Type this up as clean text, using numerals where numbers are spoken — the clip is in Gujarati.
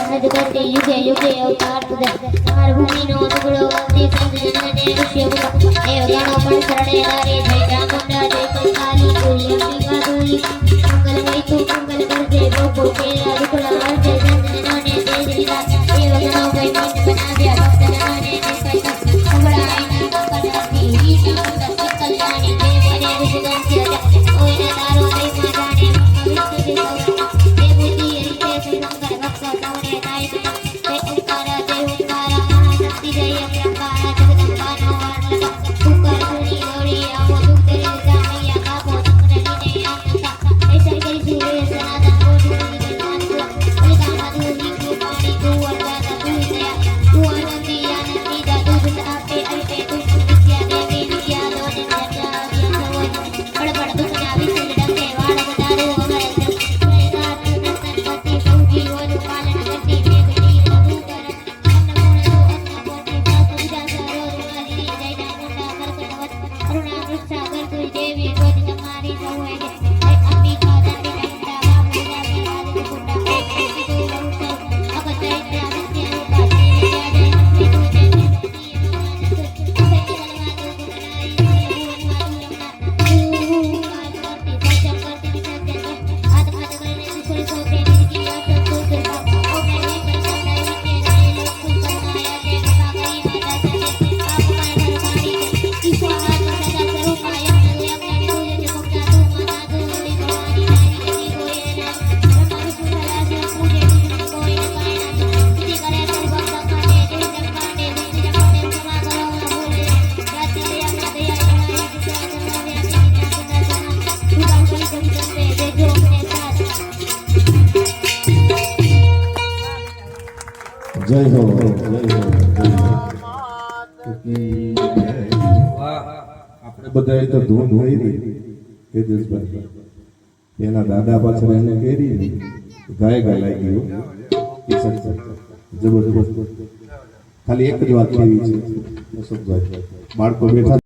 સહજ કરતી યુગે યુગે અવતાર તુજે માર ભૂમિનો ટુકડો વંદે સંત જનને ઋષિ મુખ એ ગણો પણ શરણે નારી જય ચામુંડા જય કંકાલી તુલ્ય અંબિકા તુલ્ય મંગલ મય તું મંગલ કરજે ગોકુળ કે દુખડા હરજે સંત જનને તેજ લીધા એ ગણો કઈ મન બનાવ્યા ભક્ત જનને નિકટ સંભળાય ના કદાથી ઈ ચામુંડા કલ્યાણી જય બને ઋષિગંધ ઓઈને તારો મહિમા જાણે વિષ્ણુ દે બુદ્ધિ રીતે શંકર ભક્ત સૌને થાય તે ઓંકાર તે ઓંકાર મહાશક્તિ જય અંબા જગદંબાનો વર્ણન ઉકર સુની દોડી આવો દુઃખ જાણ્યા કાપો તમને લીને આનંદા એસર કરી સુરે સનાતન કોટી જ્ઞાન અલકાના દૂરની કૃપાણી તું વરદાતા તું દયા તું આનંદી આનંદી દાદુ દુઃખ આપે અલ્પે તું વિદ્યા દેવી વિદ્યા દોન જટા હોય બડબડ દુઃખ ના વિસલ ડંગે વાળ વધારો અમર સંપત્તિ સૌજી ઓનું પાલન કરતી મેઘડી પ્રભુ કર અન્નપૂર્ણ પૂજા સરો રૂમાલી જય ચામુંડા કરકટવત કરુણા વૃક્ષાગર તુલ દેવી રોજ તમારી સૌ હે અંબિકા દાદી કંડા બાબુ દાદી રાજ કુંડા એકી તું બહુસર અગત ઇન્દ્રા વિદ્યા રૂપા વિદ્યા જય મંત્રી તું જય જય હો આપણે બધા તો ધૂન થઈ રહી તેજસભાઈ એના દાદા પાછળ એને કેરી ગાય ગાય લાગી જબરદસ્ત ખાલી એક જ વાત કેવી છે બાળકો બેઠા